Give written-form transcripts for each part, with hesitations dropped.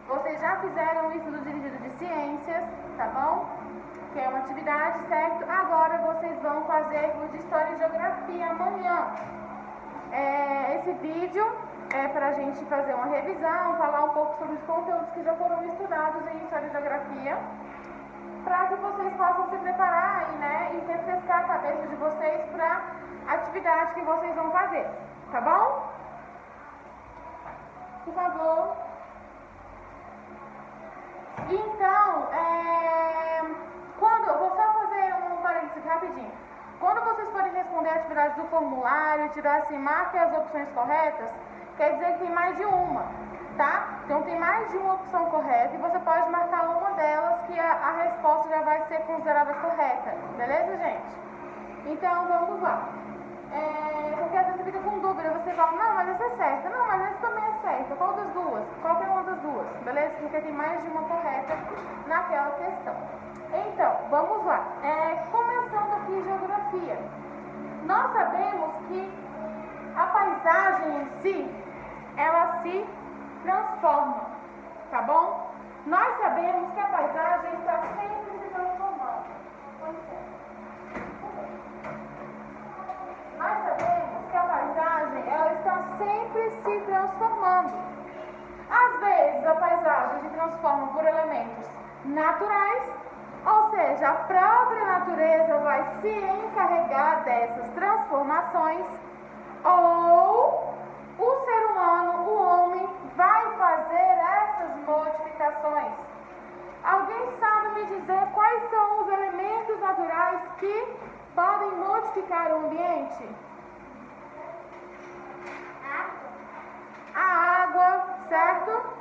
Vocês já fizeram isso do dirigido de ciências, tá bom? Que é uma atividade, certo? Agora vocês vão fazer o de história e geografia amanhã. Esse vídeo é para a gente fazer uma revisão, falar um pouco sobre os conteúdos que já foram estudados em história e geografia, para que vocês possam se preparar e refrescar a cabeça de vocês para a atividade que vocês vão fazer, tá bom? Por favor. Então, eu vou só fazer um parênteses rapidinho. Quando vocês forem responder a atividade do formulário e tiver assim, marque as opções corretas, quer dizer que tem mais de uma, tá? Então tem mais de uma opção correta e você pode marcar uma delas que a resposta já vai ser considerada correta, beleza, gente? Então vamos lá. Porque às vezes você fica com dúvida, você fala, não, mas essa é certa, não, mas essa também é certa, qual das duas? Qualquer uma das duas, beleza? Porque tem mais de uma correta naquela questão. Então, vamos lá. Começando aqui geografia. Nós sabemos que a paisagem em si, ela se transforma, tá bom? Nós sabemos que a paisagem está sempre se transformando. Nós sabemos que a paisagem, ela está sempre se transformando. Às vezes, a paisagem se transforma por elementos naturais, ou seja, a própria natureza vai se encarregar dessas transformações, ou o ser humano, o homem, vai fazer essas modificações. Alguém sabe me dizer quais são os elementos naturais que podem modificar o ambiente? A água, certo?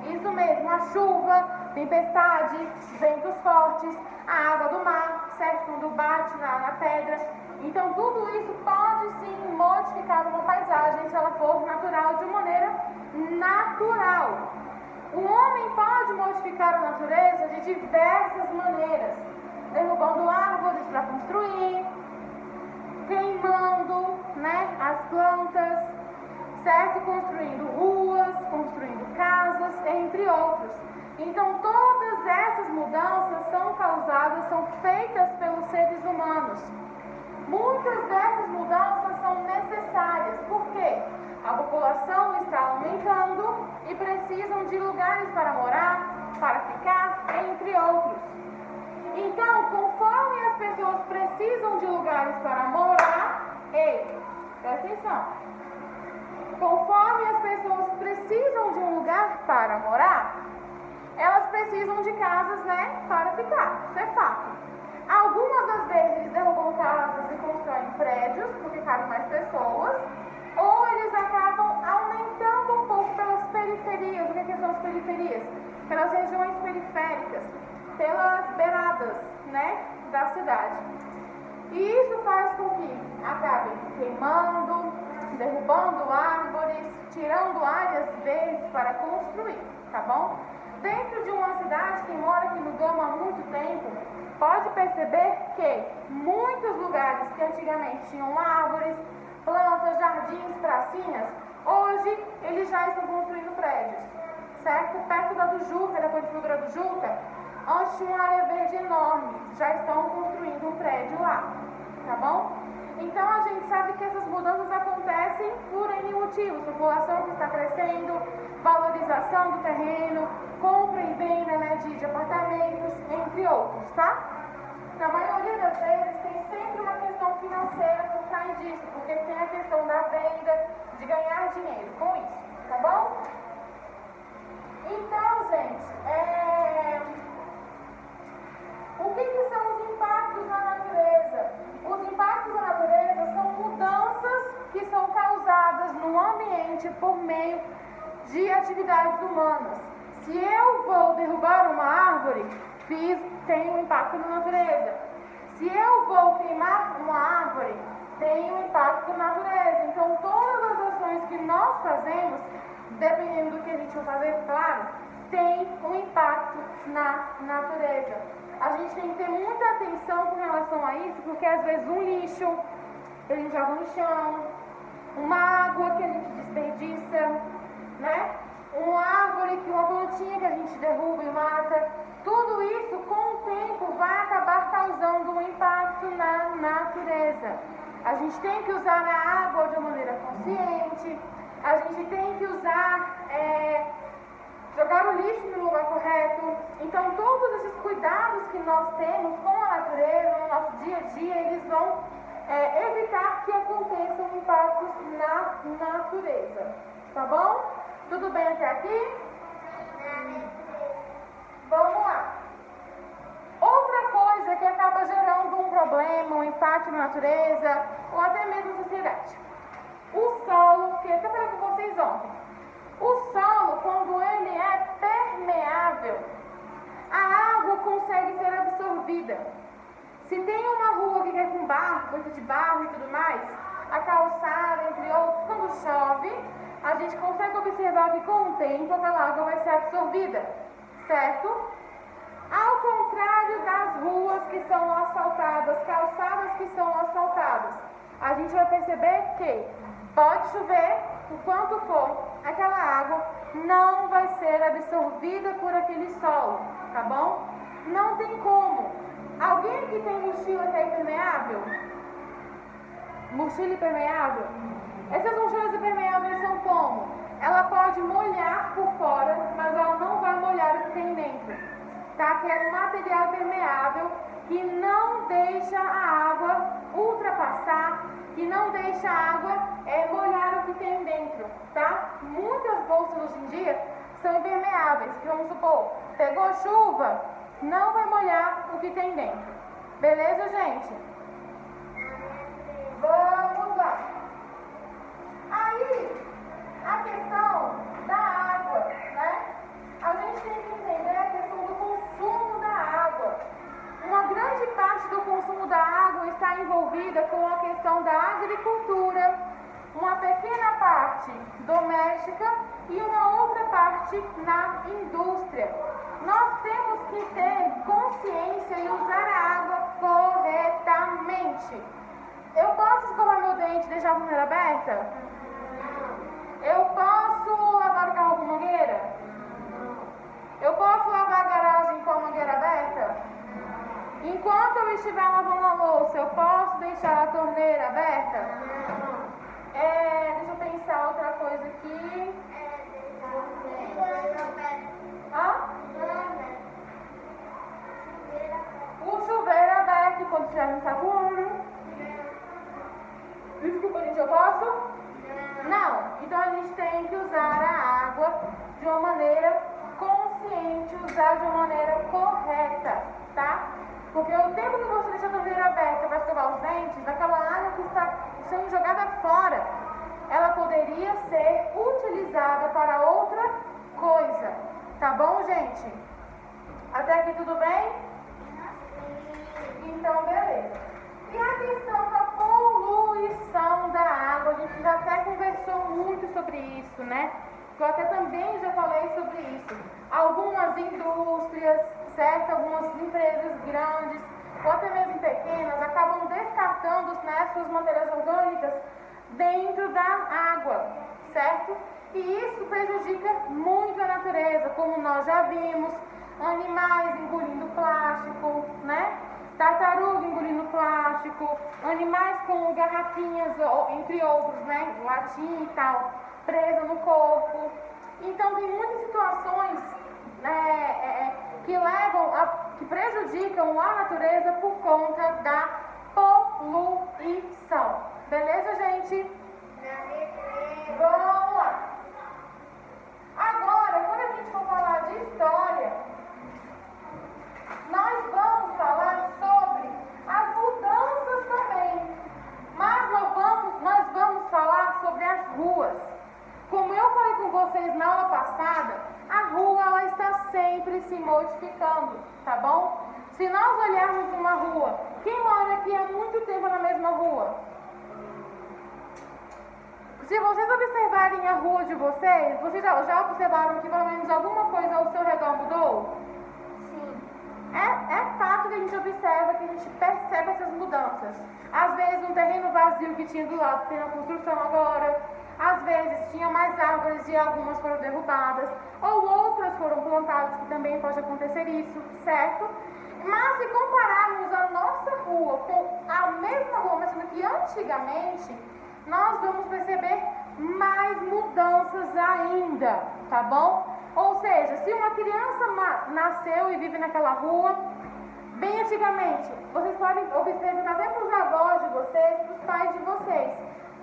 Isso mesmo, a chuva, tempestade, ventos fortes, a água do mar, certo? Quando bate na pedra. Então tudo isso pode sim modificar uma paisagem se ela for natural, de maneira natural. O homem pode modificar a natureza de diversas maneiras, derrubando árvores para construir, queimando, as plantas, certo? Construindo ruas, construindo casas, entre outros. Então todas essas mudanças são causadas, são feitas pelos seres humanos. Muitas dessas mudanças são necessárias, porque a população está aumentando e precisam de lugares para morar, para ficar, entre outros. Então, conforme as pessoas precisam de lugares para morar, presta atenção. Conforme as pessoas precisam de um lugar para morar, elas precisam de casas, para ficar. Isso é fato. Algumas das vezes eles derrubam casas e constroem prédios, porque cabem mais pessoas, ou eles acabam aumentando um pouco pelas periferias. O que são as periferias? Pelas regiões periféricas, pelas beiradas, da cidade. E isso faz com que acabem queimando, derrubando árvores, tirando áreas verdes para construir, tá bom? Dentro de uma cidade, quem mora aqui no Gama há muito tempo, pode perceber que muitos lugares que antigamente tinham árvores, plantas, jardins, pracinhas, hoje eles já estão construindo prédios, certo? Perto da do Juca, da Prefeitura do Juca, onde tinha uma área verde enorme, já estão construindo um prédio lá, tá bom? Então a gente sabe que essas mudanças acontecem por N motivos: população que está crescendo, valorização do terreno, compra e venda de apartamentos, entre outros, tá? Na maioria das vezes tem sempre uma questão financeira por trás disso, porque tem a questão da venda, de ganhar dinheiro com isso, tá bom? Então, gente, o que são os impactos na natureza? Os impactos na natureza são mudanças que são causadas no ambiente por meio de atividades humanas. Se eu vou derrubar uma árvore, tem um impacto na natureza. Se eu vou queimar uma árvore, tem um impacto na natureza. Então todas as ações que nós fazemos, dependendo do que a gente vai fazer, claro, tem um impacto na natureza. A gente tem que ter muita atenção com relação a isso, porque às vezes um lixo, a gente joga no chão, uma água que a gente desperdiça, né? Uma árvore, uma plantinha que a gente derruba e mata. Tudo isso, com o tempo, vai acabar causando um impacto na natureza. A gente tem que usar a água de uma maneira consciente, a gente tem que usar, jogar o lixo no lugar correto. Então, todos esses cuidados que nós temos com a natureza, no nosso dia a dia, eles vão evitar que aconteçam impactos na natureza. Tá bom? Tudo bem até aqui? Vamos lá. Outra coisa que acaba gerando um problema, um impacto na natureza, ou até mesmo na sociedade. O solo, que eu até falei com vocês ontem. O solo, quando ele é permeável, a água consegue ser absorvida. Se tem uma rua que é com barro, coisa de barro e tudo mais, a calçada, entre outros, quando chove, a gente consegue observar que com o tempo aquela água vai ser absorvida, certo? Ao contrário das ruas que são asfaltadas, calçadas que são asfaltadas, a gente vai perceber que pode chover o quanto for, aquela água não vai ser absorvida por aquele solo, tá bom? Não tem como. Alguém aqui tem mochila que é impermeável? Mochila impermeável? Essas mochilas impermeáveis são como? Ela pode molhar por fora, mas ela não vai molhar o que tem dentro. Tá? Que é um material impermeável que não deixa a água ultrapassar, que não deixa a água molhar o que tem dentro. Tá? Muitas bolsas hoje em dia são impermeáveis, que vamos supor, pegou chuva, não vai molhar o que tem dentro. Beleza, gente? Vamos lá. Aí, a questão da água, né? A gente tem que entender a questão do consumo da água. Uma grande parte do consumo da água está envolvida com a questão da agricultura, uma pequena parte doméstica e uma outra parte na indústria. Nós temos que ter consciência e usar a água corretamente. Eu posso escovar meu dente e deixar a torneira aberta? Eu posso lavar o carro com mangueira? Eu posso lavar a garagem com a mangueira aberta? Enquanto eu estiver lavando a louça, eu posso deixar a torneira aberta? Deixa eu pensar outra coisa aqui. O chuveiro aberto quando estiver no sabuno. Desculpa, gente, eu posso? Não. Então a gente tem que usar a água de uma maneira consciente, usar de uma maneira correta, tá? Porque o tempo que você deixa a torneira aberta para escovar os dentes, aquela água que está sendo jogada fora, ela poderia ser utilizada para outra coisa. Tá bom, gente? Até aqui tudo bem? Então, beleza. E a questão da poluição da água, a gente já até conversou muito sobre isso, né? Eu até também já falei sobre isso. Algumas indústrias, certo? Algumas empresas grandes, ou até mesmo pequenas, acabam descartando, né, suas matérias orgânicas dentro da água, certo? E isso prejudica muito a natureza, como nós já vimos, animais engolindo plástico, né? Tartaruga engolindo plástico, animais com garrafinhas, entre outros, né? Latinha e tal, presa no corpo. Então tem muitas situações que prejudicam a natureza por conta da poluição. Beleza, gente? Vamos lá. Agora, quando a gente for falar de história, nós vamos falar sobre as mudanças também. Mas nós vamos falar sobre as ruas. Como eu falei com vocês na aula passada, a rua ela está sempre se modificando, tá bom? Se nós olharmos uma rua, quem mora aqui há muito tempo na mesma rua? Se vocês observarem a rua de vocês já observaram que pelo menos alguma coisa ao seu redor mudou? Sim. É fato que a gente observa, que a gente percebe essas mudanças. Às vezes um terreno vazio que tinha do lado tem a construção agora. Às vezes tinha mais árvores e algumas foram derrubadas. Ou outras foram plantadas, que também pode acontecer isso, certo? Mas se compararmos a nossa rua com a mesma rua, mas sendo que antigamente, nós vamos perceber mais mudanças ainda, tá bom? Ou seja, se uma criança nasceu e vive naquela rua, bem antigamente, vocês podem observar até para os avós de vocês, para os pais de vocês,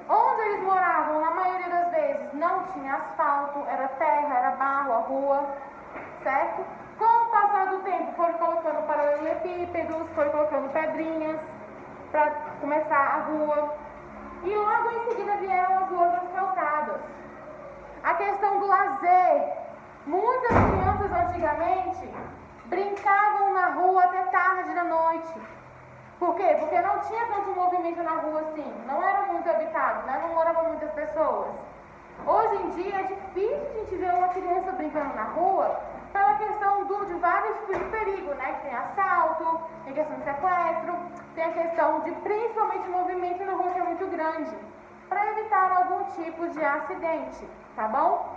onde eles moravam, na maioria das vezes, não tinha asfalto, era terra, era barro, a rua, certo? Com o passar do tempo, foram colocando paralelepípedos, foram colocando pedrinhas para começar a rua. E logo em seguida vieram as ruas asfaltadas. A questão do lazer. Muitas crianças antigamente brincavam na rua até tarde da noite. Por quê? Porque não tinha tanto movimento na rua assim. Não era muito habitado, né? Não moravam muitas pessoas. Hoje em dia é difícil a gente ver uma criança brincando na rua pela questão de vários tipos de perigo, né? Tem assalto, tem questão de sequestro, tem a questão de principalmente movimento na rua que é muito grande, para evitar algum tipo de acidente, tá bom?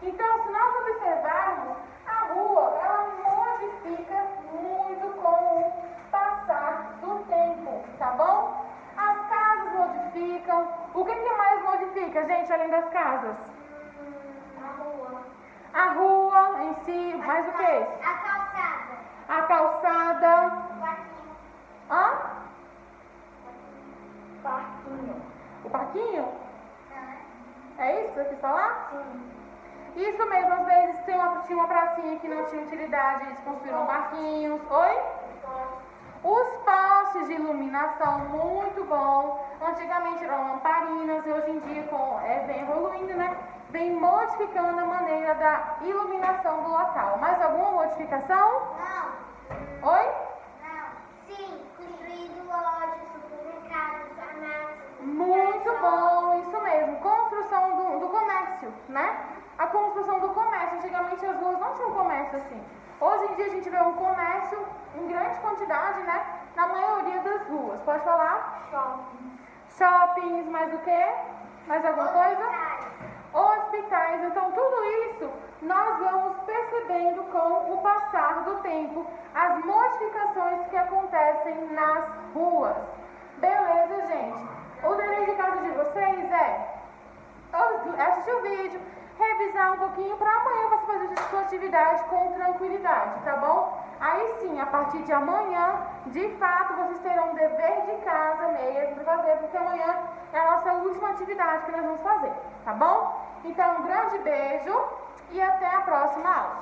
Então, se nós observarmos, a rua, ela modifica muito com o passar do tempo, tá bom? As casas modificam. O que mais modifica, gente, além das casas? A rua. A rua em si, mais o que? A calçada. A calçada. O parquinho. Hã? Parquinho. O parquinho? Não. É isso que você quis falar? Sim. Isso mesmo, às vezes tinha uma pracinha que não tinha utilidade, eles construíram parquinhos. Oi? Os postes de iluminação, muito bom. Antigamente eram lamparinas e hoje em dia vem evoluindo, né? Vem modificando a maneira da iluminação do local. Mais alguma modificação? Não. Oi? Não. Sim, construído lojas, supermercados, farmácias. Muito bom, isso mesmo. Construção do comércio, né? A construção do comércio. Antigamente as ruas não tinham comércio assim. Hoje em dia a gente vê um comércio em grande quantidade, né? Na maioria das ruas. Pode falar? Shoppings, mais o quê? Mais alguma coisa? Hospitais. Então tudo isso nós vamos percebendo com o passar do tempo, as modificações que acontecem nas ruas. Beleza, gente? O dever de casa de vocês é assistir o vídeo, revisar um pouquinho para amanhã você fazer a sua atividade com tranquilidade, tá bom? Aí sim, a partir de amanhã, de fato, vocês terão um dever de casa mesmo para fazer, porque amanhã é a nossa última atividade que nós vamos fazer, tá bom? Então, um grande beijo e até a próxima aula.